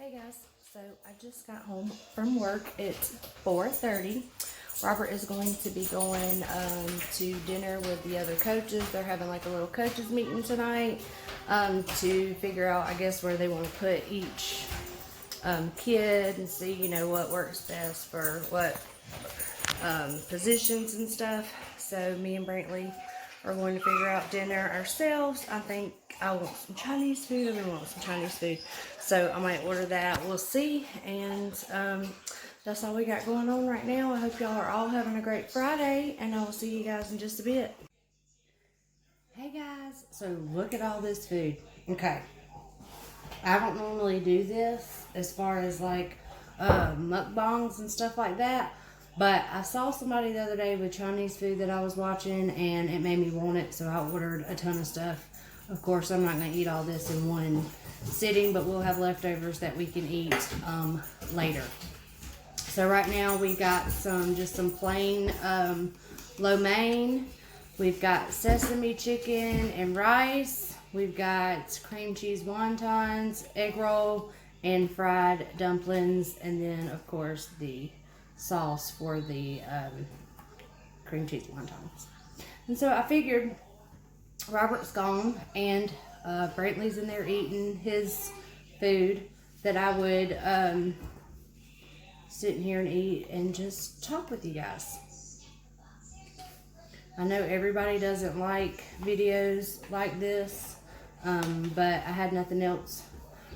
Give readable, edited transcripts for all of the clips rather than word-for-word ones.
Hey guys, so I just got home from work. It's 4:30. Robert is going to be going to dinner with the other coaches. They're having like a little coaches meeting tonight to figure out, I guess, where they want to put each kid and see, what works best for what positions and stuff. So me and Brantley are going to figure out dinner ourselves. I think I want some Chinese food. I'm going to want some Chinese food. So I might order that. We'll see. And that's all we got going on right now. I hope y'all are all having a great Friday. And I will see you guys in just a bit. Hey guys. So look at all this food. Okay. I don't normally do this as far as like mukbangs and stuff like that. But I saw somebody the other day with Chinese food that I was watching, and it made me want it, so I ordered a ton of stuff. Of course, I'm not going to eat all this in one sitting, but we'll have leftovers that we can eat later. So right now we got just some plain lo mein. We've got sesame chicken and rice. We've got cream cheese wontons, egg roll, and fried dumplings, and then of course the sauce for the cream cheese wontons. And so I figured Robert's gone and Brantley's in there eating his food, that I would sit in here and eat and just talk with you guys. I know everybody doesn't like videos like this, but I had nothing else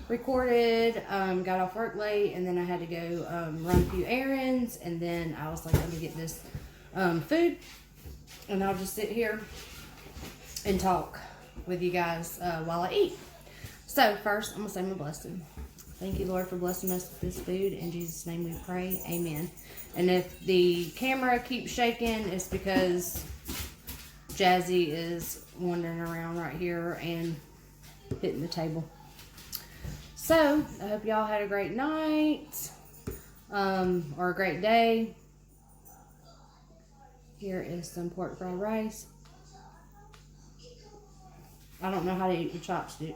recorded, got off work late, and then I had to go run a few errands, and then I was like, let me get this food, and I'll just sit here and talk with you guys while I eat. So first, I'm going to say my blessing. Thank you, Lord, for blessing us with this food. In Jesus' name we pray. Amen. And if the camera keeps shaking, it's because Jazzy is wandering around right here and hitting the table. So, I hope y'all had a great night, or a great day. Here is some pork fried rice. I don't know how to eat with chopsticks,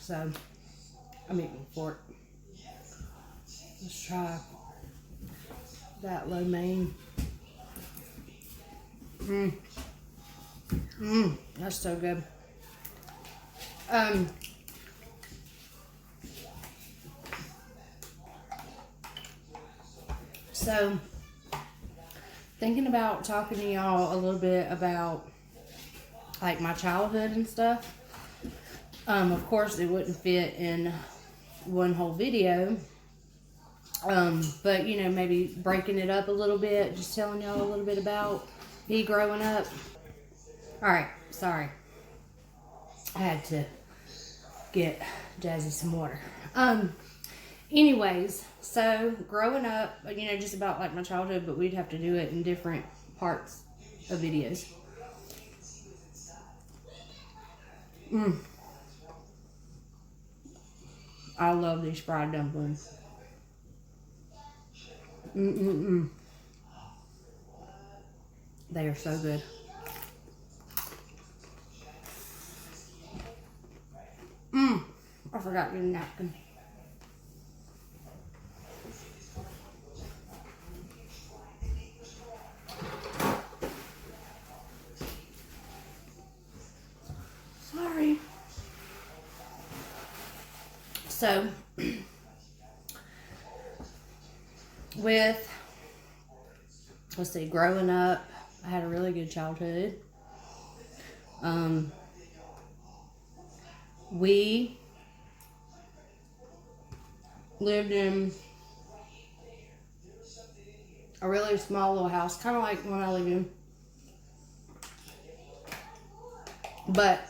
so I'm eating with fork. Let's try that lo mein. That's so good. So, thinking about talking to y'all a little bit about like my childhood and stuff. Of course it wouldn't fit in one whole video. But maybe breaking it up a little bit, just telling y'all a little bit about me growing up. Alright, sorry. I had to get Jazzy some water. Anyways, so growing up, just about like my childhood, but we'd have to do it in different parts of videos. I love these fried dumplings. They are so good. I forgot to get a napkin. Sorry. So, let's see, growing up, I had a really good childhood. We lived in a really small little house, kind of like one I live in. But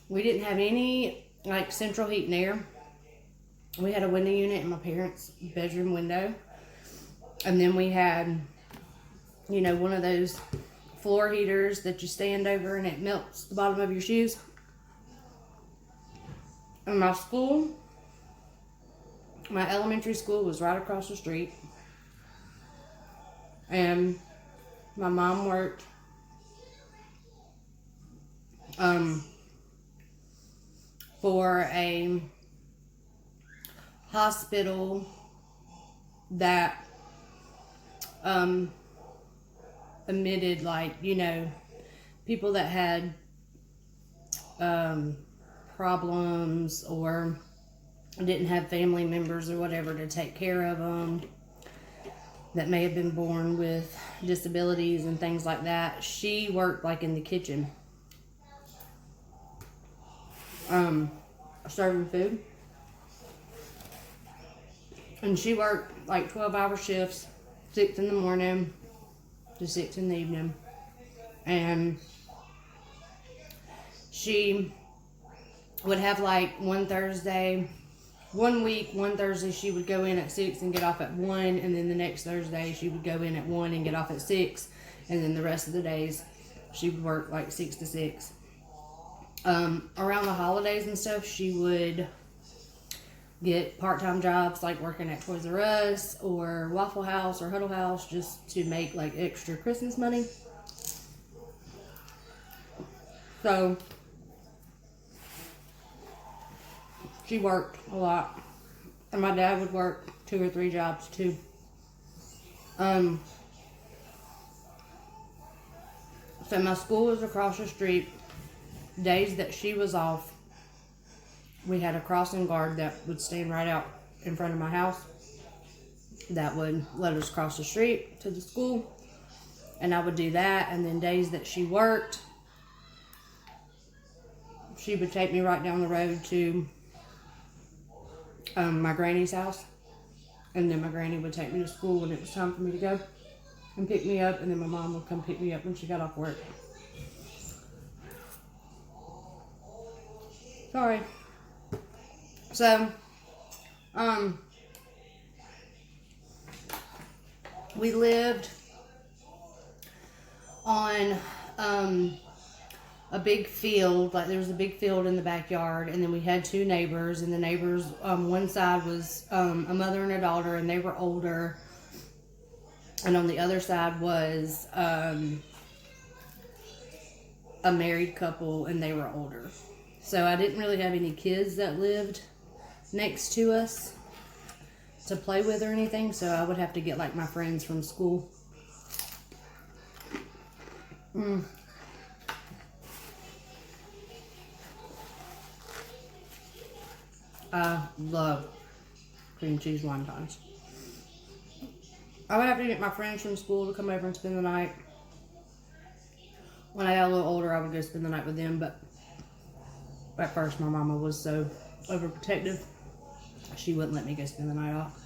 we didn't have any like central heat and air. We had a window unit in my parents' bedroom window. And then we had, one of those floor heaters that you stand over and it melts the bottom of your shoes. And my school, my elementary school, was right across the street. And my mom worked for a hospital that admitted, like, you know, people that had problems or didn't have family members or whatever to take care of them, that may have been born with disabilities and things like that. She worked like in the kitchen, serving food. And she worked like 12-hour shifts, 6 in the morning to 6 in the evening. And she would have like one week, one Thursday she would go in at 6 and get off at 1, and then the next Thursday she would go in at 1 and get off at 6, and then the rest of the days she would work like 6 to 6. Around the holidays and stuff, she would get part-time jobs like working at Toys R Us or Waffle House or Huddle House, just to make like extra Christmas money. So she worked a lot, and my dad would work 2 or 3 jobs too. So my school was across the street. Days that she was off, we had a crossing guard that would stand right out in front of my house that would let us cross the street to the school, and I would do that. And then days that she worked, she would take me right down the road to my granny's house, and then my granny would take me to school when it was time for me to go and pick me up, and then my mom would come pick me up when she got off work. Sorry. So, we lived on a big field. Like, there was a big field in the backyard, and then we had 2 neighbors, and the neighbors, one side was a mother and a daughter, and they were older, and on the other side was a married couple, and they were older. So I didn't really have any kids that lived next to us to play with or anything, so I would have to get like my friends from school. I love cream cheese wontons. I would have to get my friends from school to come over and spend the night. When I got a little older, I would go spend the night with them, but at first my mama was so overprotective, she wouldn't let me go spend the night off.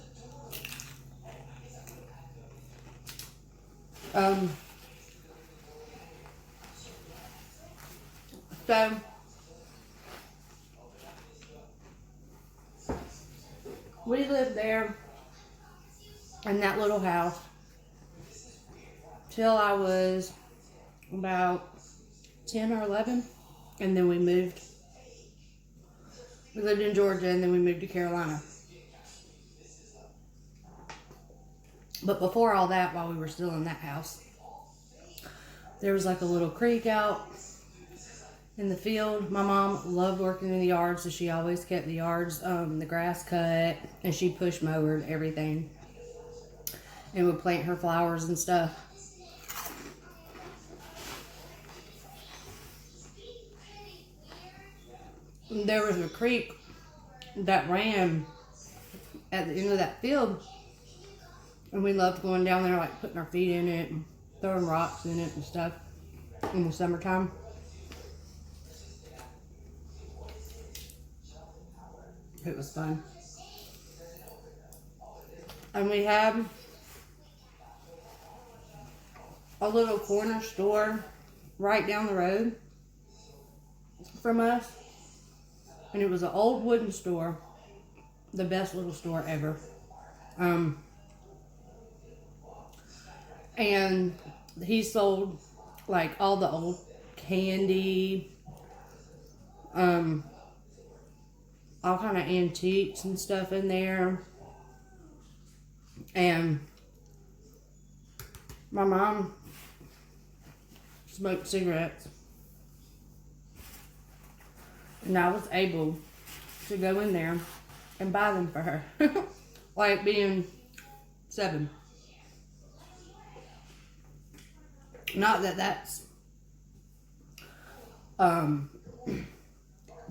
So we lived there in that little house till I was about 10 or 11, and then we moved. We lived in Georgia, and then we moved to Carolina. But before all that, while we were still in that house, there was like a little creek out in the field. My mom loved working in the yard, so she always kept the yards, the grass cut, and she push mowed everything and would plant her flowers and stuff. There was a creek that ran at the end of that field, and we loved going down there, like putting our feet in it and throwing rocks in it and stuff in the summertime. It was fun. And we had a little corner store right down the road from us. And it was an old wooden store. The best little store ever. And he sold like all the old candy, all kind of antiques and stuff in there. And my mom smoked cigarettes, and I was able to go in there and buy them for her. Like being 7. Not that that's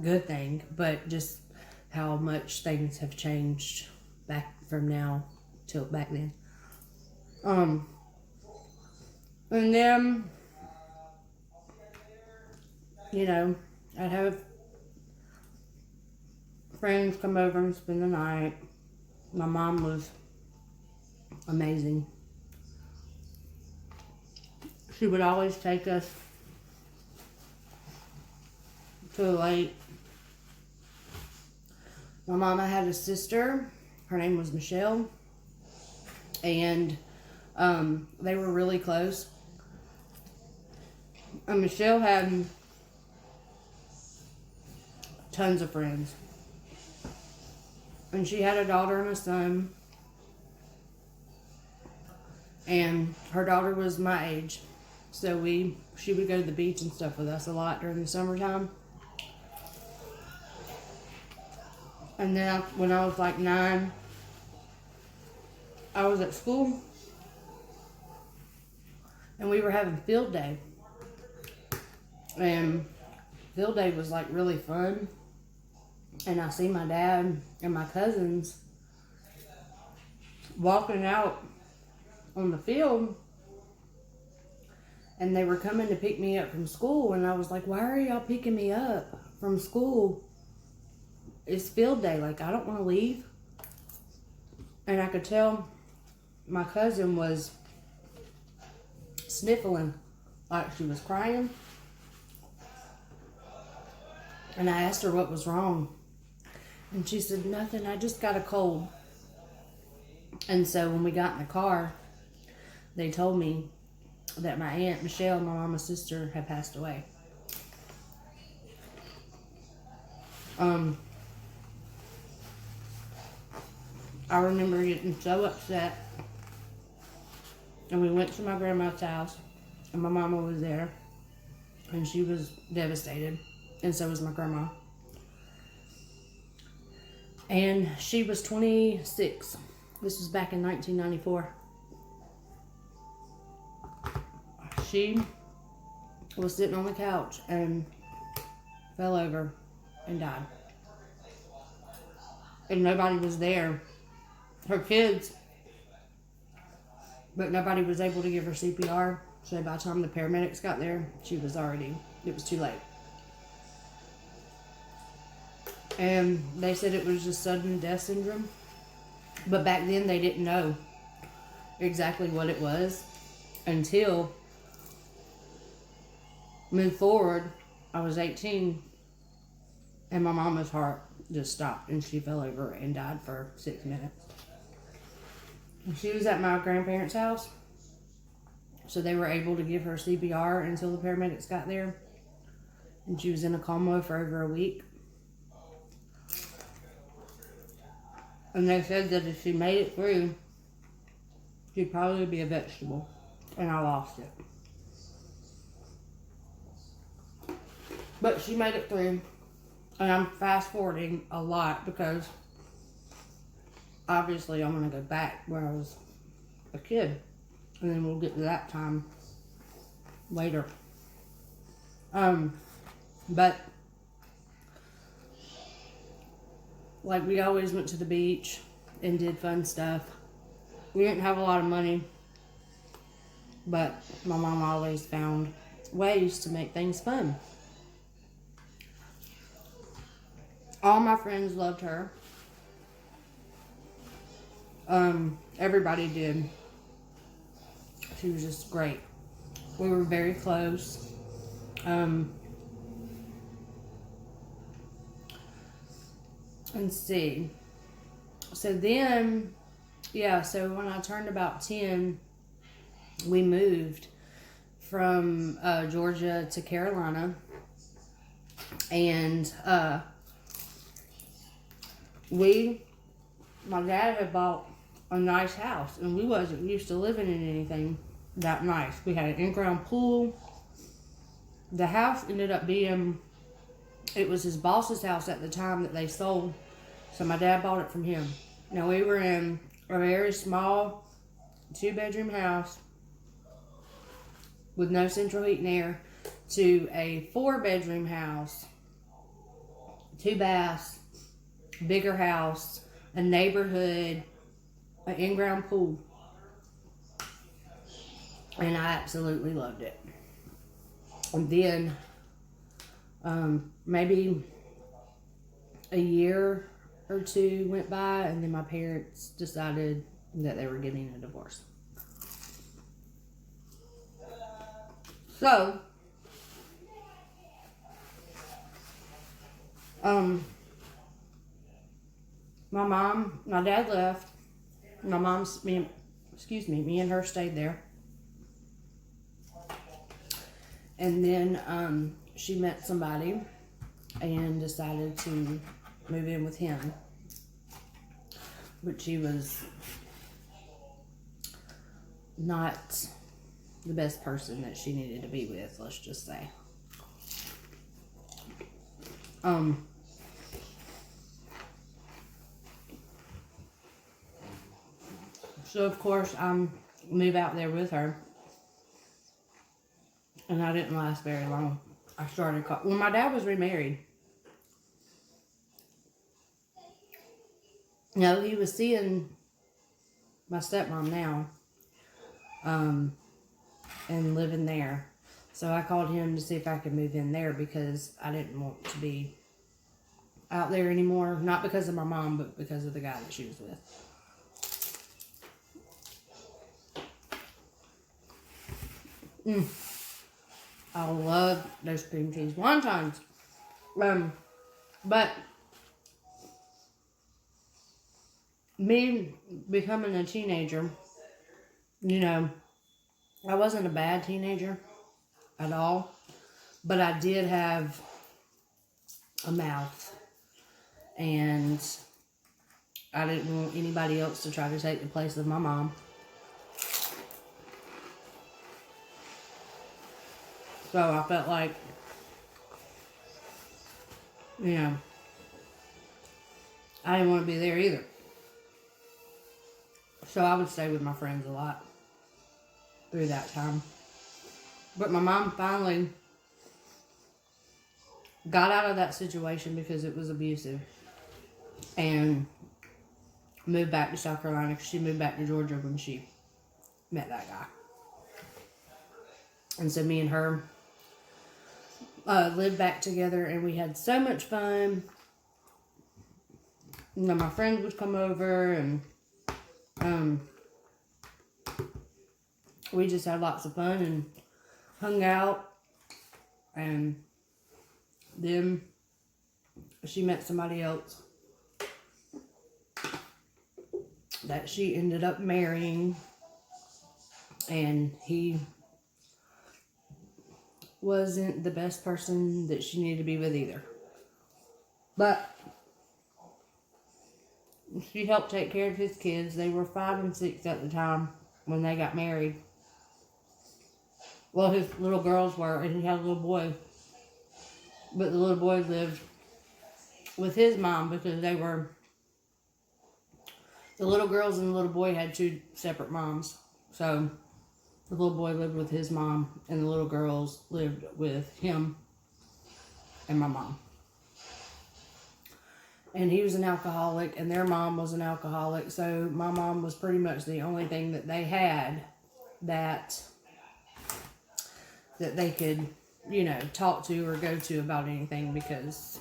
good thing, but just how much things have changed back from now till back then. And then, you know, I'd have friends come over and spend the night. My mom was amazing. She would always take us to the lake. My mama had a sister. Her name was Michelle. And they were really close. And Michelle had tons of friends. And she had a daughter and a son. And her daughter was my age. So she would go to the beach and stuff with us a lot during the summertime. And then when I was like 9, I was at school. And we were having field day. And field day was like really fun. And I see my dad and my cousins walking out on the field. And they were coming to pick me up from school. And I was like, why are y'all picking me up from school? It's field day. Like, I don't want to leave. And I could tell my cousin was sniffling like she was crying. And I asked her what was wrong. And she said, nothing, I just got a cold. And so when we got in the car, they told me that my aunt Michelle, my mama's sister, had passed away. I remember getting so upset. And we went to my grandma's house, and my mama was there, and she was devastated, and so was my grandma. And she was 26. This was back in 1994. She was sitting on the couch and fell over and died. And nobody was there. Her kids, but nobody was able to give her CPR. So by the time the paramedics got there, it was too late. And they said it was just sudden death syndrome. But back then they didn't know exactly what it was until moved forward. I was 18 and my mama's heart just stopped and she fell over and died for 6 minutes. She was at my grandparents' house, so they were able to give her CPR until the paramedics got there. And she was in a coma for over a week. And they said that if she made it through, she'd probably be a vegetable. And I lost it. But she made it through. And I'm fast forwarding a lot because obviously I'm going to go back where I was a kid. And then we'll get to that time later. But like we always went to the beach and did fun stuff. We didn't have a lot of money, but my mom always found ways to make things fun. All my friends loved her. Everybody did. She was just great. We were very close. Let's see. So then, so when I turned about 10, we moved from Georgia to Carolina. And my dad had bought a nice house, and we wasn't used to living in anything that nice. We had an in-ground pool. The house ended up being It was his boss's house at the time that they sold. So my dad bought it from him. Now we were in a very small 2-bedroom house with no central heat and air to a 4-bedroom house, 2 baths, bigger house, a neighborhood, an in-ground pool. And I absolutely loved it. And then maybe a year or 2 went by, and then my parents decided that they were getting a divorce. So, my dad left. Me and her stayed there. And then she met somebody and decided to move in with him, but she was not the best person that she needed to be with, let's just say. So of course I move out there with her, and I didn't last very long. I started when my dad was remarried. No, he was seeing my stepmom now, and living there. So I called him to see if I could move in there because I didn't want to be out there anymore. Not because of my mom, but because of the guy that she was with. I love those cream cheese wontons. But me becoming a teenager, you know, I wasn't a bad teenager at all, but I did have a mouth, and I didn't want anybody else to try to take the place of my mom. So I felt like, you know, I didn't want to be there either. So I would stay with my friends a lot through that time. But my mom finally got out of that situation because it was abusive and moved back to South Carolina because she moved back to Georgia when she met that guy. And so me and her lived back together, and we had so much fun. You know, my friends would come over, and we just had lots of fun and hung out. And then she met somebody else that she ended up marrying, and he wasn't the best person that she needed to be with either. But she helped take care of his kids. They were 5 and 6 at the time when they got married. Well, his little girls were, and he had a little boy. But the little boy lived with his mom because the little girls and the little boy had 2 separate moms. So the little boy lived with his mom, and the little girls lived with him and my mom. And he was an alcoholic, and their mom was an alcoholic. So my mom was pretty much the only thing that they had that they could, you know, talk to or go to about anything because...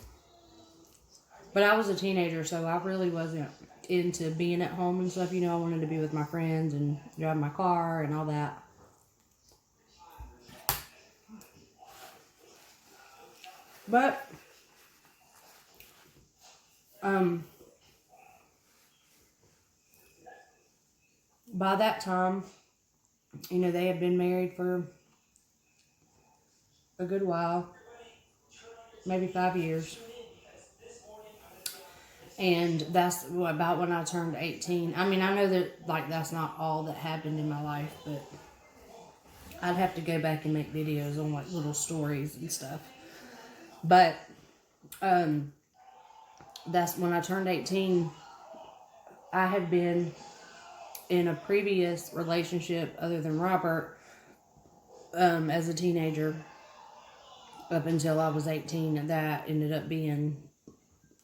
But I was a teenager, so I really wasn't into being at home and stuff. You know, I wanted to be with my friends and drive my car and all that. But by that time, you know, they had been married for a good while, maybe 5 years. And that's about when I turned 18. I mean, I know that, like, that's not all that happened in my life, but I'd have to go back and make videos on, like, little stories and stuff. But That's when I turned 18. I had been in a previous relationship other than Robert as a teenager up until I was 18, and that ended up being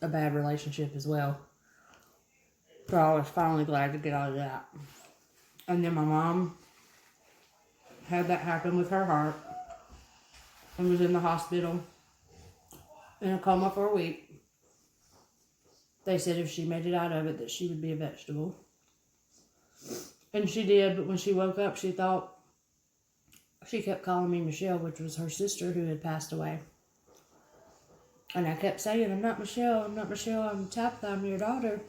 a bad relationship as well. So I was finally glad to get out of that. And then my mom had that happen with her heart and was in the hospital in a coma for a week. They said if she made it out of it that she would be a vegetable. And she did, but when she woke up, she thought, she kept calling me Michelle, which was her sister who had passed away. And I kept saying, I'm not Michelle, I'm Tabitha, I'm your daughter.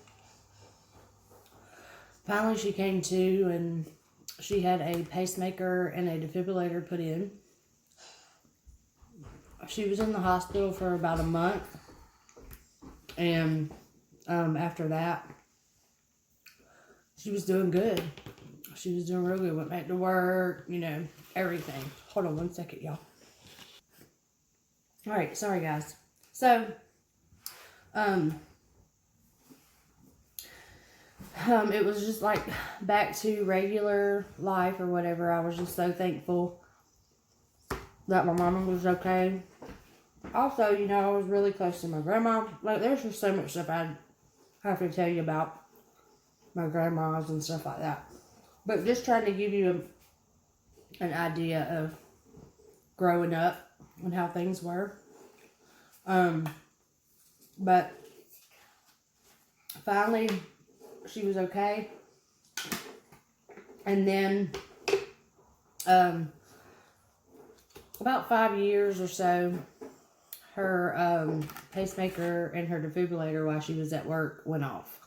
Finally, she came to, and she had a pacemaker and a defibrillator put in. She was in the hospital for about a month, and after that, she was doing good. She was doing real good. Went back to work, everything. Hold on 1 second, y'all. All right, sorry guys. So, it was just like back to regular life or whatever. I was just so thankful that my mama was okay. Also, I was really close to my grandma. Like, there's just so much stuff I'd have to tell you about my grandmas and stuff like that. But just trying to give you an idea of growing up and how things were. But finally, she was okay. And then, about 5 years or so, her pacemaker and her defibrillator while she was at work went off.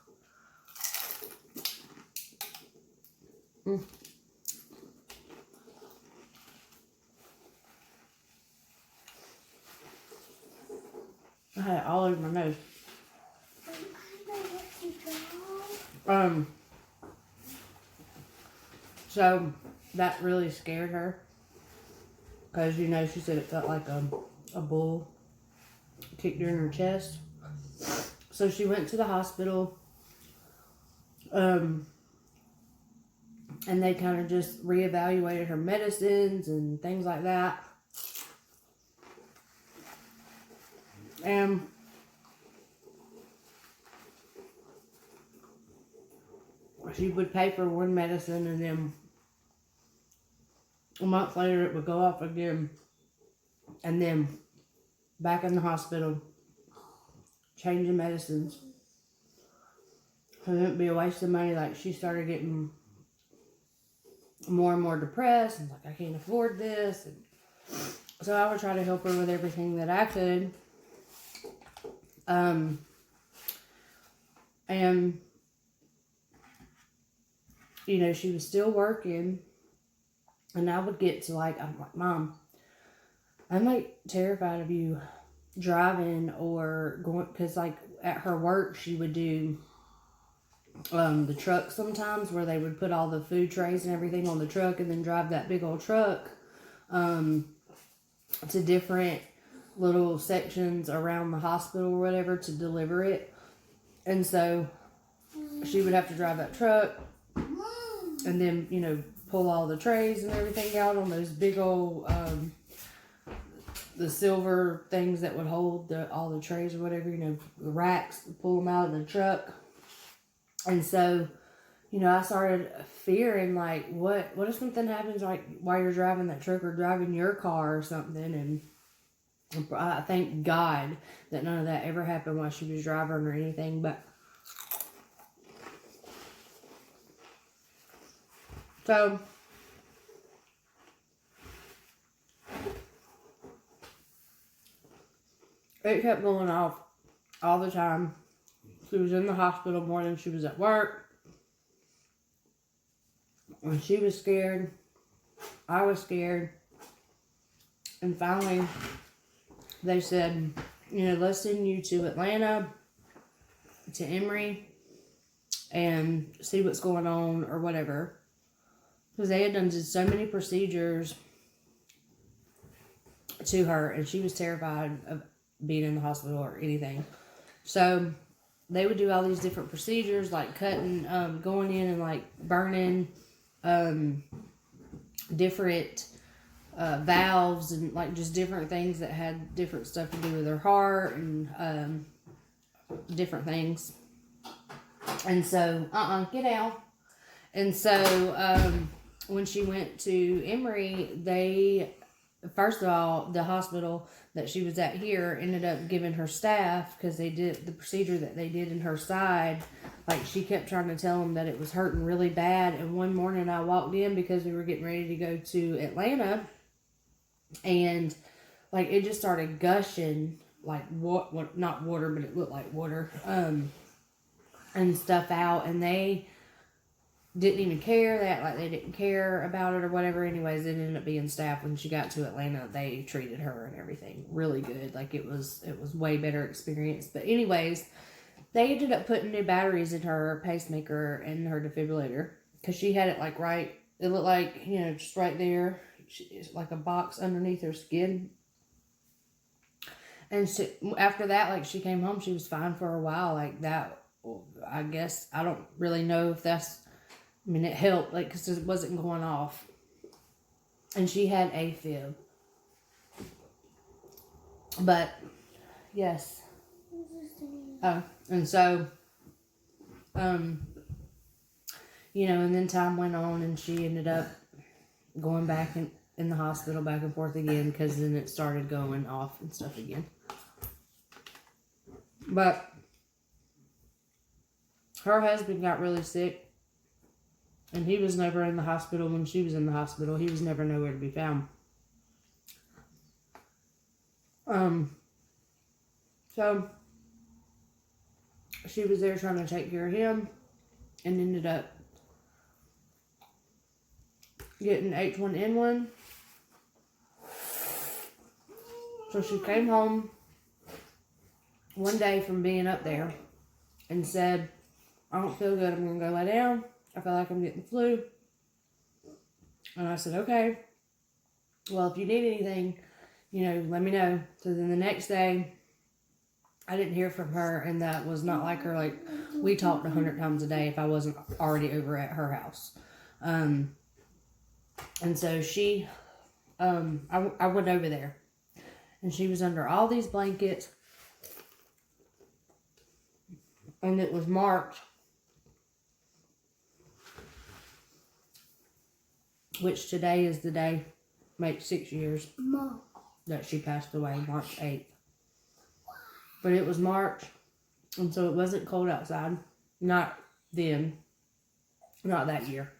I had it all over my nose. So that really scared her. Because, she said it felt like a bull kicked her in her chest. So she went to the hospital. And they kind of just reevaluated her medicines and things like that. And she would pay for one medicine, and then a month later it would go off again. And then back in the hospital, changing medicines. And it would be a waste of money. Like, she started getting more and more depressed, and like, I can't afford this. And so I would try to help her with everything that I could. And she was still working, and I would get to I'm like, Mom, I'm like terrified of you driving or going, because like at her work she would do the truck sometimes, where they would put all the food trays and everything on the truck and then drive that big old truck to different little sections around the hospital or whatever to deliver it. And so she would have to drive that truck and then pull all the trays and everything out on those big old the silver things that would hold all the trays or whatever, the racks, pull them out of the truck. And so, I started fearing, like, what if something happens, like, while you're driving that truck or driving your car or something. And I thank God that none of that ever happened while she was driving or anything. But so it kept going off all the time. She was in the hospital more than she was at work. And she was scared. I was scared. And finally, they said, let's send you to Atlanta, to Emory, and see what's going on or whatever. Because they had done so many procedures to her, and she was terrified of being in the hospital or anything. So they would do all these different procedures, like cutting, going in and like burning different valves and like just different things that had different stuff to do with her heart and different things. And so, get out. And so, when she went to Emory, first of all, the hospital that she was at here ended up giving her staff, because they did the procedure that they did in her side. Like, she kept trying to tell them that it was hurting really bad. And one morning I walked in because we were getting ready to go to Atlanta, and like it just started gushing, like what not water, but it looked like water, and stuff out. And they didn't even care that, like they didn't care about it or whatever. Anyways, it ended up being staff. When she got to Atlanta, they treated her and everything really good. Like it was way better experience. But anyways, they ended up putting new batteries in her pacemaker and her defibrillator, because she had it like right, it looked like, you know, just right there. It's like a box underneath her skin. And so after that, like she came home, she was fine for a while. Like that, I guess, I don't really know if that's, I mean, it helped, like, because it wasn't going off. And she had AFib. But, yes. Oh, and so, you know, and then time went on, and she ended up going back in the hospital back and forth again, because then it started going off and stuff again. But her husband got really sick. And he was never in the hospital when she was in the hospital. He was never nowhere to be found. So she was there trying to take care of him, and ended up getting H1N1. So she came home one day from being up there and said, I don't feel good, I'm going to go lay down. I feel like I'm getting the flu. And I said, okay. Well, if you need anything, you know, let me know. So then the next day, I didn't hear from her, and that was not like her. Like, we talked 100 times a day if I wasn't already over at her house. And so she, I went over there, and she was under all these blankets, and it was March, which today is the day, makes 6 years that she passed away, March 8th. But it was March, and so it wasn't cold outside. Not then. Not that year.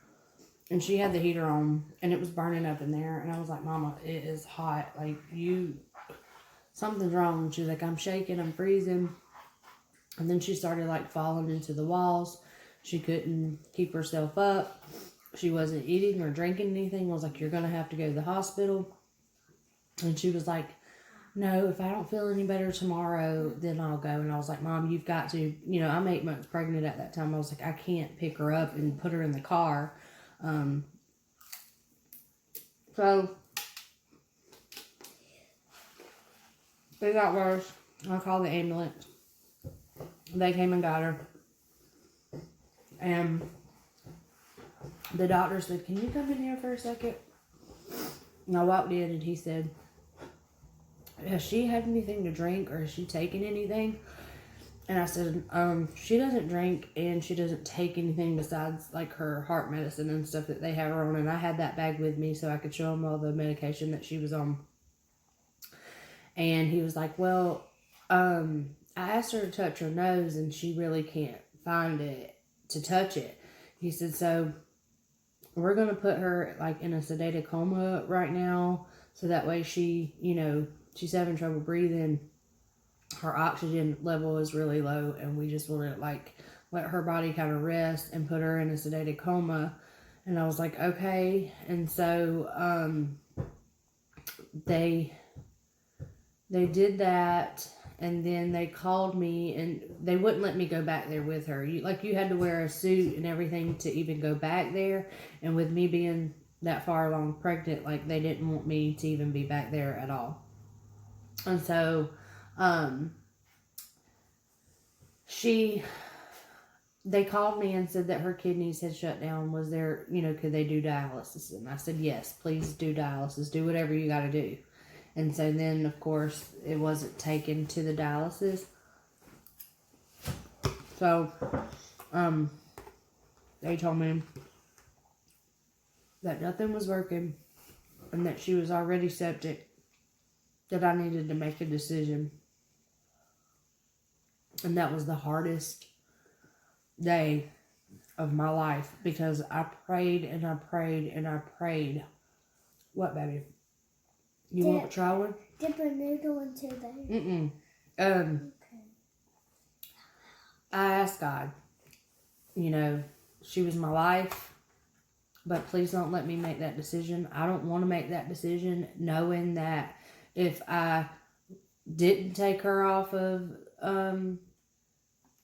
And she had the heater on, and it was burning up in there. And I was like, Mama, it is hot. Like, something's wrong. And she was like, I'm shaking, I'm freezing. And then she started, like, falling into the walls. She couldn't keep herself up. She wasn't eating or drinking anything. I was like, you're going to have to go to the hospital. And she was like, no, if I don't feel any better tomorrow, then I'll go. And I was like, Mom, you've got to, you know, I'm 8 months pregnant at that time. I was like, I can't pick her up and put her in the car. So it got worse. I called the ambulance. They came and got her. And the doctor said, can you come in here for a second? And I walked in, and he said, has she had anything to drink, or has she taken anything? And I said, she doesn't drink, and she doesn't take anything besides like her heart medicine and stuff that they have her on. And I had that bag with me so I could show him all the medication that she was on. And he was like, well, I asked her to touch her nose, and she really can't find it to touch it. He said, so we're going to put her like in a sedated coma right now, so that way she, you know, she's having trouble breathing. Her oxygen level is really low, and we just want to like let her body kind of rest and put her in a sedated coma. And I was like, okay. And so they did that, and then they called me, and they wouldn't let me go back there with her. You had to wear a suit and everything to even go back there. And with me being that far along pregnant, like they didn't want me to even be back there at all. And so Um, they called me and said that her kidneys had shut down. Was there, could they do dialysis? And I said, yes, please do dialysis. Do whatever you got to do. And so then, of course, it wasn't taken to the dialysis. So, they told me that nothing was working and that she was already septic, that I needed to make a decision. And that was the hardest day of my life because I prayed and I prayed and I prayed. What, baby? You want to try one? Dip a noodle into there. Okay. I asked God, she was my life, but please don't let me make that decision. I don't want to make that decision knowing that if I didn't take her off of,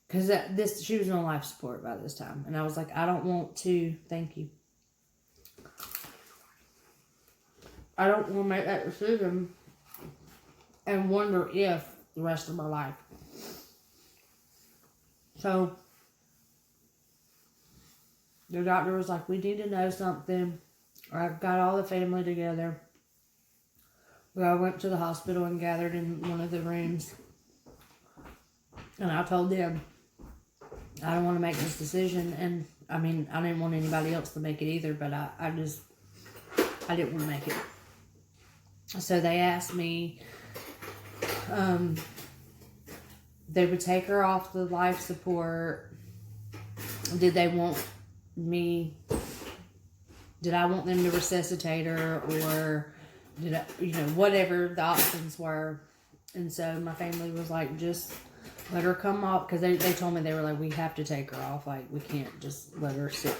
because she was on life support by this time. And I was like, I don't want to, thank you. I don't want to make that decision and wonder if the rest of my life. So, the doctor was like, we need to know something. I got all the family together. I went to the hospital and gathered in one of the rooms. And I told them, I don't want to make this decision. And, I didn't want anybody else to make it either, but I didn't want to make it. So they asked me, they would take her off the life support. Did I want them to resuscitate her, or did I, whatever the options were. And so my family was like, just let her come off, because they told me, they were like, we have to take her off, like we can't just let her sit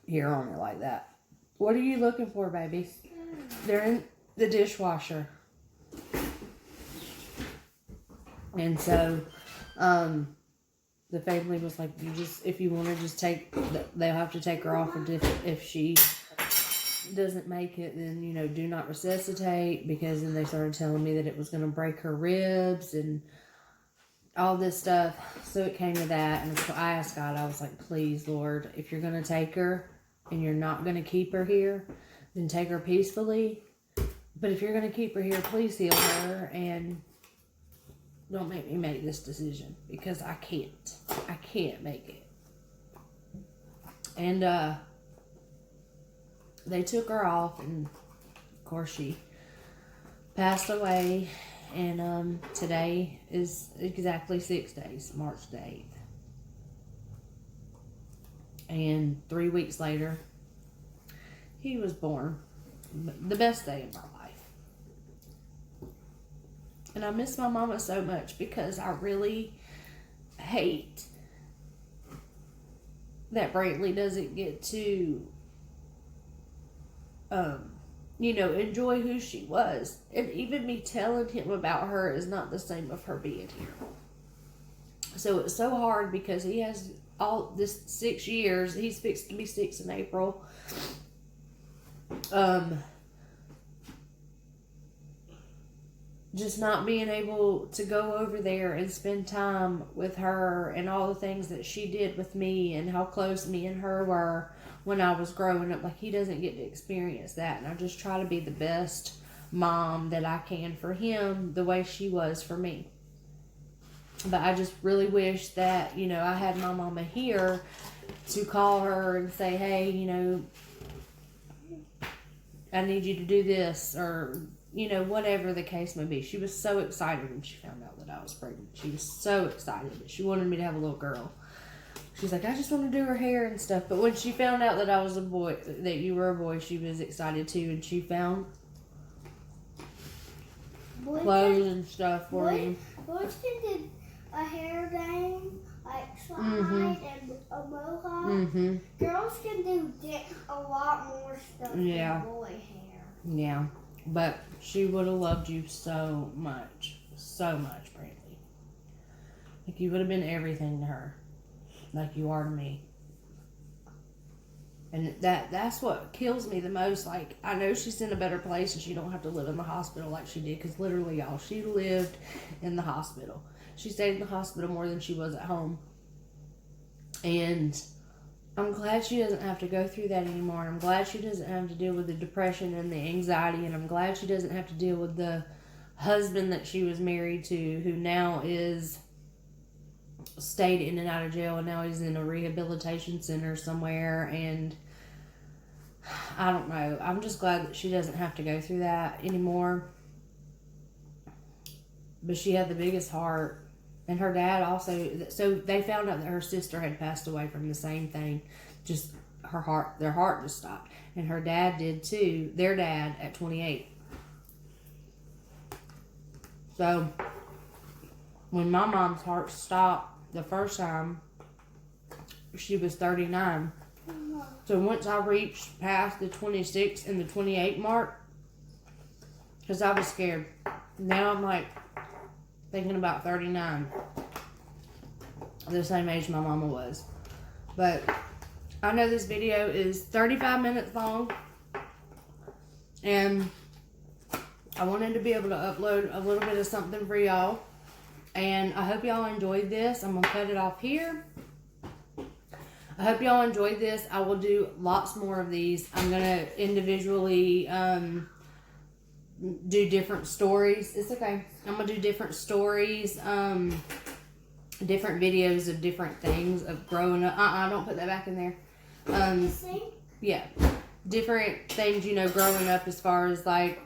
here on it like that. What are you looking for, baby? They're in the dishwasher. And so the family was like, if you want to just they'll have to take her off, and if she doesn't make it, then do not resuscitate, because then they started telling me that it was going to break her ribs and all this stuff. So it came to that, and so I asked God, I was like, please, Lord, if you're going to take her and you're not going to keep her here, then take her peacefully. But if you're going to keep her here, please heal her, and don't make me make this decision, because I can't make it. And they took her off, and of course she passed away. And today is exactly 6 days, March the 8th. And 3 weeks later, he was born. The best day of my life. And I miss my mama so much, because I really hate that Brantley doesn't get to, enjoy who she was. And even me telling him about her is not the same of her being here. So it's so hard, because he has all this 6 years. He's fixed to be 6 in April. Just not being able to go over there and spend time with her, and all the things that she did with me, and how close me and her were when I was growing up. Like, he doesn't get to experience that. And I just try to be the best mom that I can for him, the way she was for me. But I just really wish that, I had my mama here to call her and say, hey, I need you to do this, or whatever the case may be. She was so excited when she found out that I was pregnant. She was so excited that she wanted me to have a little girl. She's like, I just want to do her hair and stuff. But when she found out that I was a boy, that you were a boy, she was excited too. And she found clothes and stuff for you. Boys can do a hair bang, like slide and a mohawk. Mm-hmm. Girls can do a lot more stuff than boy hair. Yeah. But she would have loved you so much. So much, Brantley. Like, you would have been everything to her. Like you are to me. And that's what kills me the most. Like, I know she's in a better place and she don't have to live in the hospital like she did. Because literally, y'all, she lived in the hospital. She stayed in the hospital more than she was at home. And I'm glad she doesn't have to go through that anymore. I'm glad she doesn't have to deal with the depression and the anxiety. And I'm glad she doesn't have to deal with the husband that she was married to, who now is stayed in and out of jail, and now he's in a rehabilitation center somewhere. And I don't know. I'm just glad that she doesn't have to go through that anymore. But she had the biggest heart. And her dad also, so they found out that her sister had passed away from the same thing. Just their heart just stopped. And her dad did too, their dad at 28. So when my mom's heart stopped the first time, she was 39. So once I reached past the 26 and the 28 mark, because I was scared. Now I'm like thinking about 39. The same age my mama was. But I know this video is 35 minutes long. And I wanted to be able to upload a little bit of something for y'all. And I hope y'all enjoyed this. I'm going to cut it off here. I hope y'all enjoyed this. I will do lots more of these. I'm going to individually do different stories. It's okay. I'm going to do different stories, different videos of different things of growing up. Don't put that back in there. Yeah. Different things, you know, growing up as far as like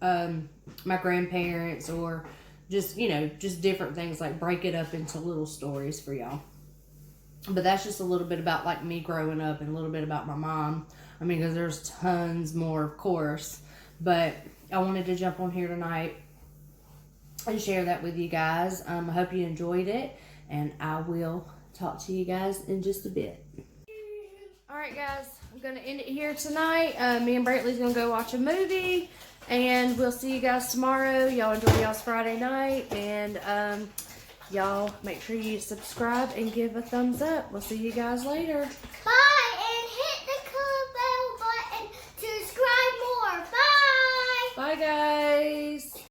my grandparents, or just, you know, just different things, like break it up into little stories for y'all. But that's just a little bit about like me growing up and a little bit about my mom. I mean, because there's tons more, of course. But I wanted to jump on here tonight and share that with you guys. I hope you enjoyed it. And I will talk to you guys in just a bit. Alright guys, I'm going to end it here tonight. Me and Brantley's going to go watch a movie. And we'll see you guys tomorrow. Y'all enjoy y'all's Friday night. And y'all make sure you subscribe and give a thumbs up. We'll see you guys later. Bye.